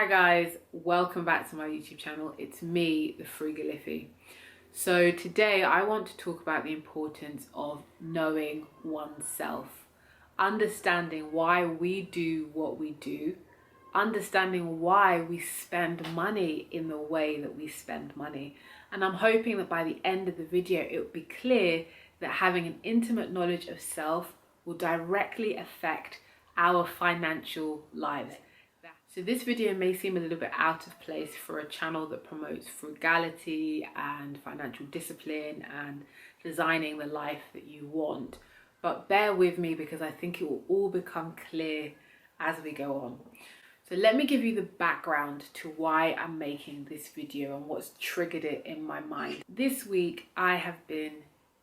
Hi guys, welcome back to my YouTube channel. It's me, the Frugal. So today I want to talk about the importance of knowing oneself, understanding why we do what we do, understanding why we spend money in the way that we spend money. And I'm hoping that by the end of the video it will be clear that having an intimate knowledge of self will directly affect our financial lives. So this video may seem a little bit out of place for a channel that promotes frugality and financial discipline and designing the life that you want. But bear with me because I think it will all become clear as we go on. So let me give you the background to why I'm making this video and what's triggered it in my mind. This week I have been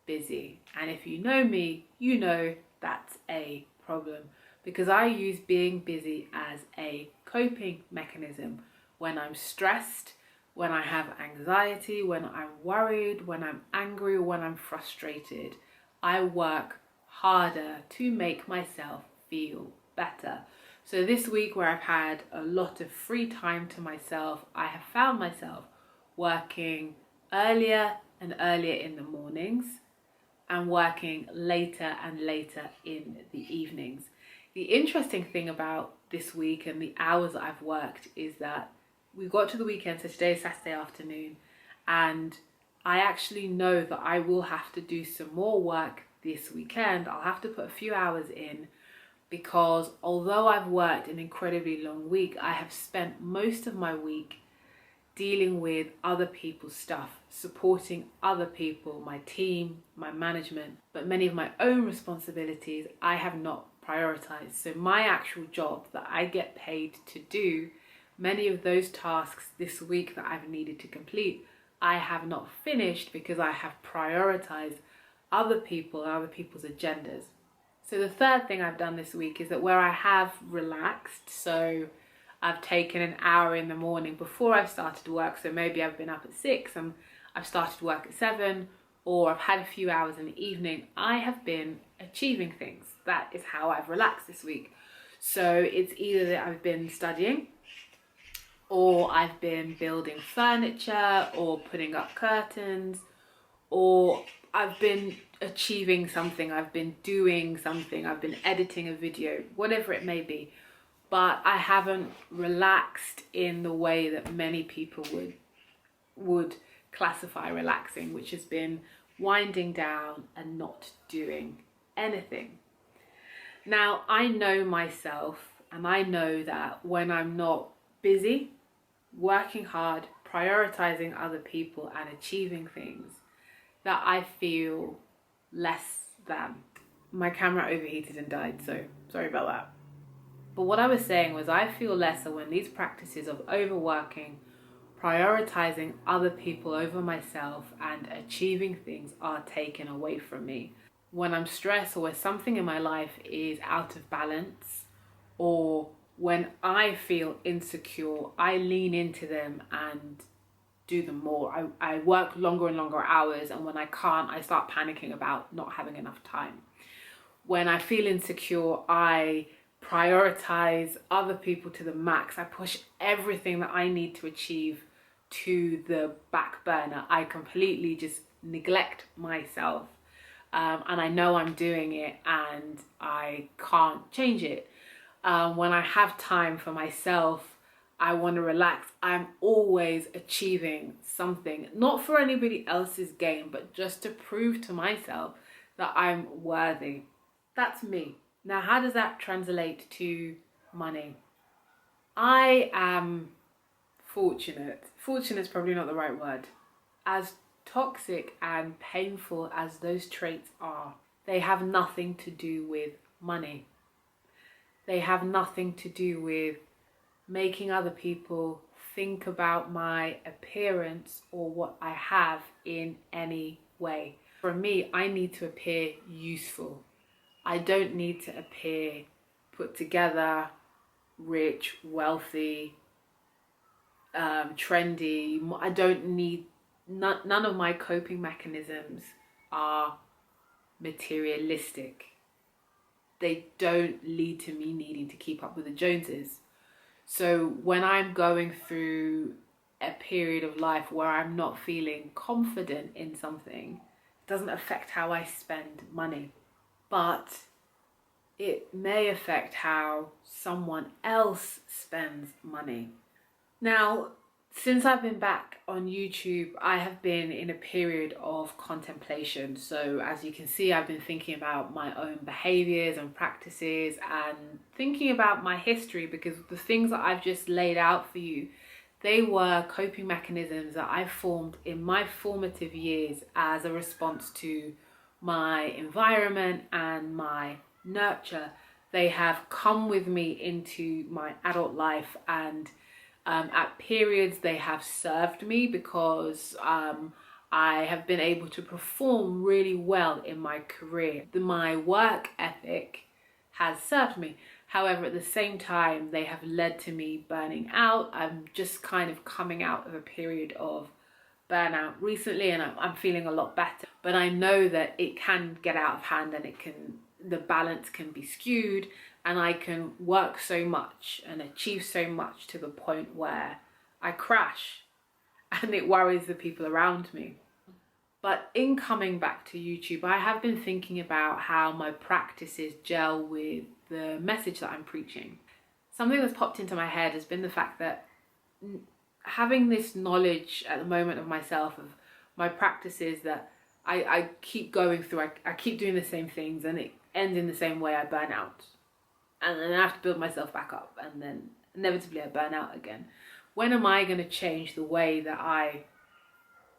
busy, and if you know me, you know that's a problem. Because I use being busy as a coping mechanism when I'm stressed, when I have anxiety, when I'm worried, when I'm angry, when I'm frustrated. I work harder to make myself feel better. So this week, where I've had a lot of free time to myself, I have found myself working earlier and earlier in the mornings and working later and later in the evenings. The interesting thing about this week and the hours that I've worked is that we got to the weekend, so today is Saturday afternoon, and I actually know that I will have to do some more work this weekend. I'll have to put a few hours in because although I've worked an incredibly long week, I have spent most of my week dealing with other people's stuff, supporting other people, my team, my management, but many of my own responsibilities I have not prioritized. So my actual job that I get paid to do, many of those tasks this week that I've needed to complete, I have not finished because I have prioritized other people and other people's agendas. So the third thing I've done this week is that where I have relaxed, so I've taken an hour in the morning before I've started work, so maybe I've been up at 6 and I've started work at 7, or I've had a few hours in the evening, I have been achieving things. That is how I've relaxed this week. So it's either that I've been studying, or I've been building furniture, or putting up curtains, or I've been achieving something, I've been doing something, I've been editing a video, whatever it may be. But I haven't relaxed in the way that many people would classify relaxing, which has been winding down and not doing anything. Now, I know myself, and I know that when I'm not busy, working hard, prioritizing other people and achieving things, that I feel less than. My camera overheated and died, so sorry about that. But what I was saying was I feel lesser when these practices of overworking, prioritizing other people over myself and achieving things are taken away from me. When I'm stressed or when something in my life is out of balance, or when I feel insecure, I lean into them and do them more. I work longer and longer hours, and when I can't, I start panicking about not having enough time. When I feel insecure, I prioritize other people to the max. I push everything that I need to achieve to the back burner. I completely just neglect myself, and I know I'm doing it and I can't change it. When I have time for myself, I want to relax. I'm always achieving something, not for anybody else's gain, but just to prove to myself that I'm worthy. That's me. Now, how does that translate to money? I am fortunate. Fortunate is probably not the right word. As toxic and painful as those traits are, they have nothing to do with money. They have nothing to do with making other people think about my appearance or what I have in any way. For me, I need to appear useful. I don't need to appear put together, rich, wealthy, trendy. I don't need, none of my coping mechanisms are materialistic. They don't lead to me needing to keep up with the Joneses. So when I'm going through a period of life where I'm not feeling confident in something, it doesn't affect how I spend money, but it may affect how someone else spends money. Now, since I've been back on YouTube, I have been in a period of contemplation. So as you can see, I've been thinking about my own behaviors and practices and thinking about my history, because the things that I've just laid out for you, they were coping mechanisms that I formed in my formative years as a response to my environment and my nurture. They have come with me into my adult life, and at periods they have served me because I have been able to perform really well in my career. My work ethic has served me. However, at the same time, they have led to me burning out. I'm just kind of coming out of a period of burnout recently, and I'm feeling a lot better. But I know that it can get out of hand, and the balance can be skewed, and I can work so much and achieve so much to the point where I crash, and it worries the people around me. But in coming back to YouTube, I have been thinking about how my practices gel with the message that I'm preaching. Something that's popped into my head has been the fact that having this knowledge at the moment of myself, of my practices, that I keep going through, I keep doing the same things, and it ends in the same way. I burn out, and then I have to build myself back up, and then inevitably I burn out again. When am I going to change the way that I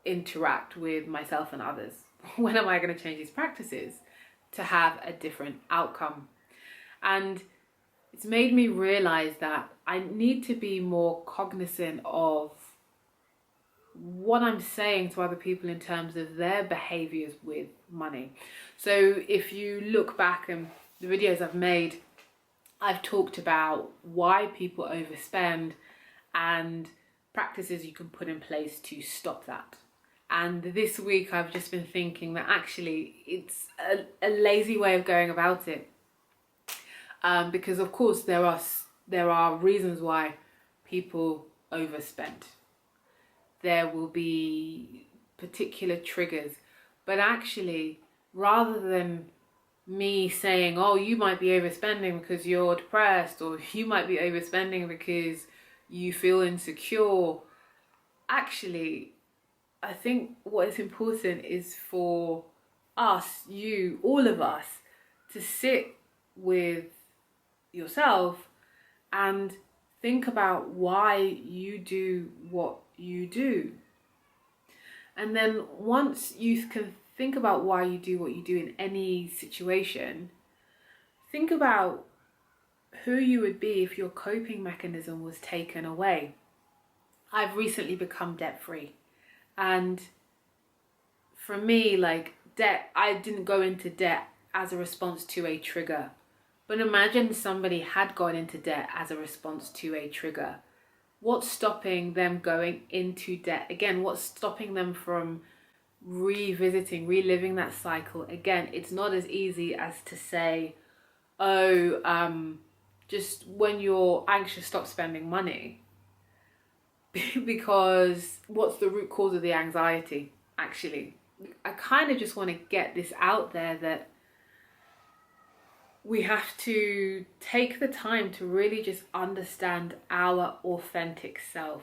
interact with myself and others? When am I going to change these practices to have a different outcome? And it's made me realize that I need to be more cognizant of what I'm saying to other people in terms of their behaviors with money. So if you look back and the videos I've made, I've talked about why people overspend and practices you can put in place to stop that. And this week I've just been thinking that actually it's a lazy way of going about it. Because of course there are reasons why people overspend. There will be particular triggers, but actually, rather than me saying, oh, you might be overspending because you're depressed, or you might be overspending because you feel insecure, actually, I think what is important is for us, you, all of us, to sit with yourself and think about why you do what you do. And then once you can think about why you do what you do in any situation, think about who you would be if your coping mechanism was taken away. I've recently become debt-free, and for me, like, debt, I didn't go into debt as a response to a trigger. But imagine somebody had gone into debt as a response to a trigger. What's stopping them going into debt again? What's stopping them from reliving that cycle again? It's not as easy as to say, oh, just when you're anxious, stop spending money. Because what's the root cause of the anxiety, actually? I kind of just want to get this out there, that we have to take the time to really just understand our authentic self,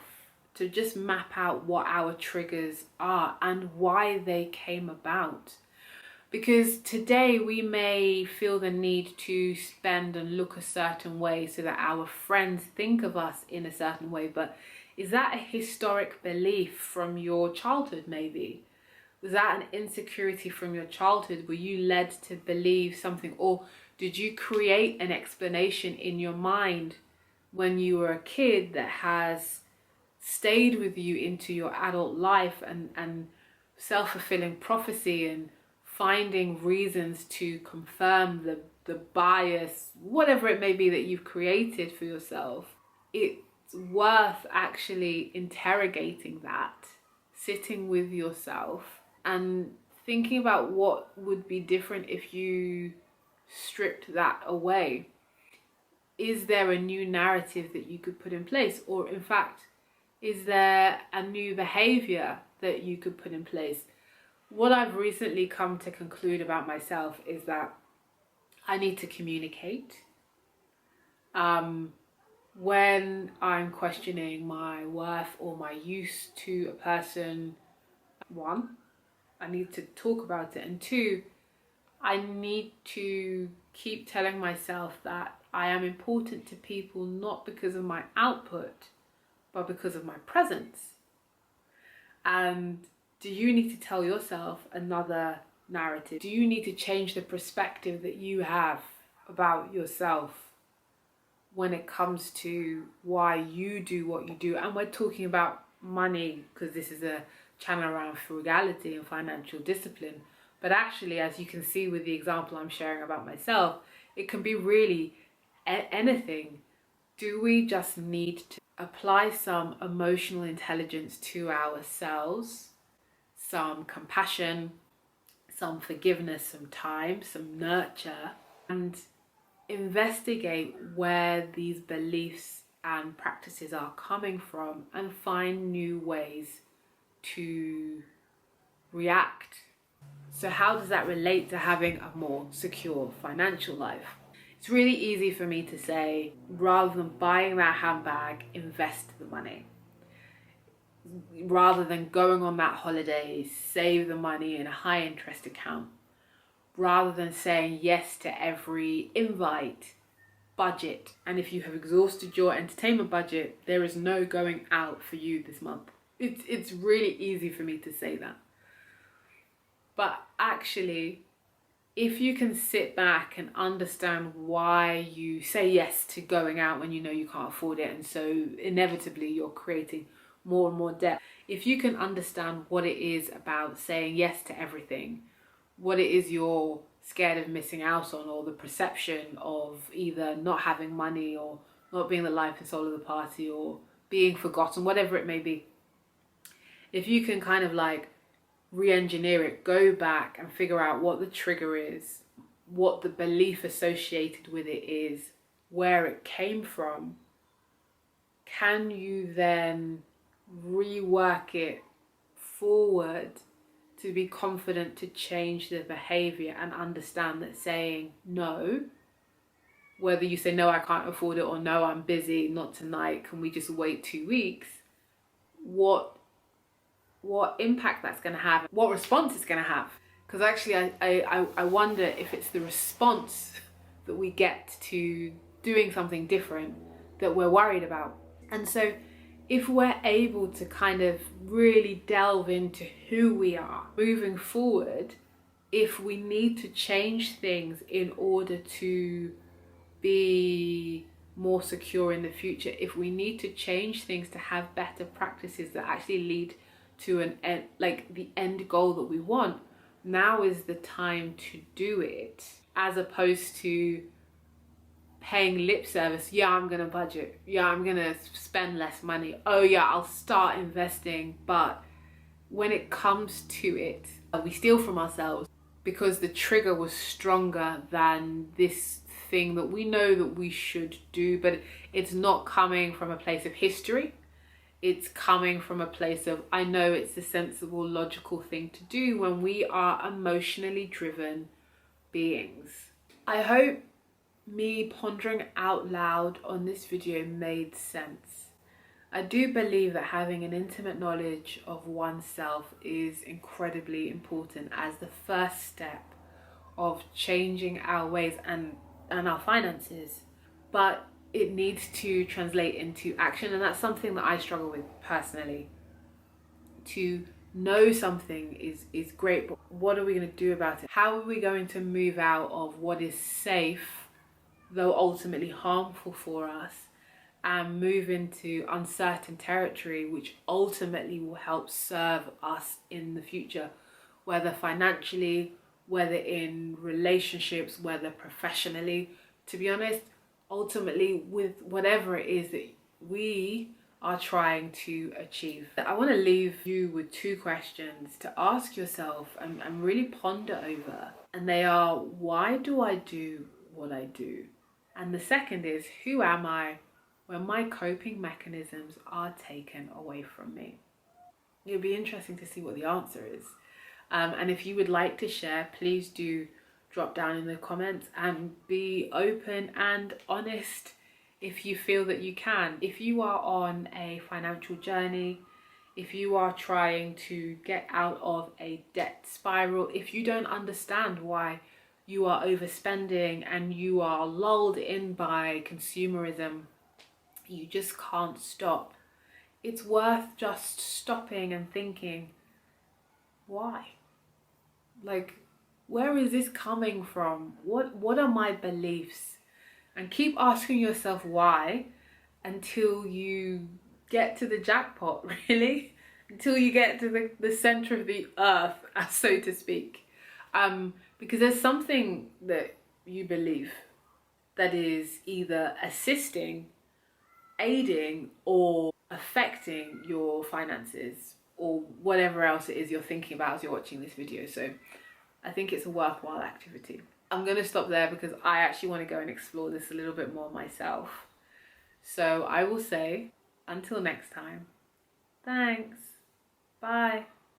to just map out what our triggers are and why they came about. Because today we may feel the need to spend and look a certain way so that our friends think of us in a certain way, but is that a historic belief from your childhood maybe? Was that an insecurity from your childhood? Were you led to believe something, or did you create an explanation in your mind when you were a kid that has stayed with you into your adult life, and self-fulfilling prophecy and finding reasons to confirm the bias, whatever it may be that you've created for yourself? It's worth actually interrogating that, sitting with yourself and thinking about what would be different if you stripped that away. is there a new narrative that you could put in place? Or in fact, is there a new behaviour that you could put in place? What I've recently come to conclude about myself is that I need to communicate. When I'm questioning my worth or my use to a person, one, I need to talk about it. And two, I need to keep telling myself that I am important to people not because of my output, but because of my presence. And do you need to tell yourself another narrative? Do you need to change the perspective that you have about yourself when it comes to why you do what you do? And we're talking about money because this is a channel around frugality and financial discipline. But actually, as you can see with the example I'm sharing about myself, it can be really anything. Do we just need to apply some emotional intelligence to ourselves, some compassion, some forgiveness, some time, some nurture, and investigate where these beliefs and practices are coming from and find new ways to react? So how does that relate to having a more secure financial life? It's really easy for me to say, rather than buying that handbag, invest the money. Rather than going on that holiday, save the money in a high interest account. Rather than saying yes to every invite, budget. And if you have exhausted your entertainment budget, there is no going out for you this month. It's really easy for me to say that. But actually, if you can sit back and understand why you say yes to going out when you know you can't afford it, and so inevitably you're creating more and more debt. If you can understand what it is about saying yes to everything, what it is you're scared of missing out on, or the perception of either not having money or not being the life and soul of the party or being forgotten, whatever it may be. If you can kind of like re-engineer it, go back and figure out what the trigger is, what the belief associated with it is, where it came from, can you then rework it forward to be confident to change the behavior and understand that saying no, whether you say no, I can't afford it, or no, I'm busy, not tonight, can we just wait 2 weeks, what impact that's going to have, what response it's going to have. Because actually I wonder if it's the response that we get to doing something different that we're worried about. And so if we're able to kind of really delve into who we are moving forward, if we need to change things in order to be more secure in the future, if we need to change things to have better practices that actually lead to an end, like the end goal that we want, now is the time to do it, as opposed to paying lip service. Yeah, I'm gonna budget. Yeah, I'm gonna spend less money. Oh yeah, I'll start investing. But when it comes to it, we steal from ourselves because the trigger was stronger than this thing that we know that we should do, but it's not coming from a place of history. It's coming from a place of, I know it's the sensible, logical thing to do when we are emotionally driven beings. I hope me pondering out loud on this video made sense. I do believe that having an intimate knowledge of oneself is incredibly important as the first step of changing our ways and our finances. But it needs to translate into action, and that's something that I struggle with personally. To know something is great, but what are we going to do about it? How are we going to move out of what is safe, though ultimately harmful for us, and move into uncertain territory, which ultimately will help serve us in the future, whether financially, whether in relationships, whether professionally? To be honest, ultimately with whatever it is that we are trying to achieve. I want to leave you with 2 questions to ask yourself and really ponder over. And they are, why do I do what I do? And the second is, who am I when my coping mechanisms are taken away from me? It'd be interesting to see what the answer is. And if you would like to share, please do drop down in the comments and be open and honest if you feel that you can. If you are on a financial journey, if you are trying to get out of a debt spiral, if you don't understand why you are overspending and you are lulled in by consumerism, you just can't stop. It's worth just stopping and thinking, why? Like, where is this coming from? What are my beliefs? And keep asking yourself why until you get to the jackpot, really. Until you get to the center of the earth, so to speak. Because there's something that you believe that is either assisting, aiding, or affecting your finances, or whatever else it is you're thinking about as you're watching this video. So I think it's a worthwhile activity. I'm going to stop there because I actually want to go and explore this a little bit more myself. So I will say, until next time, thanks, bye.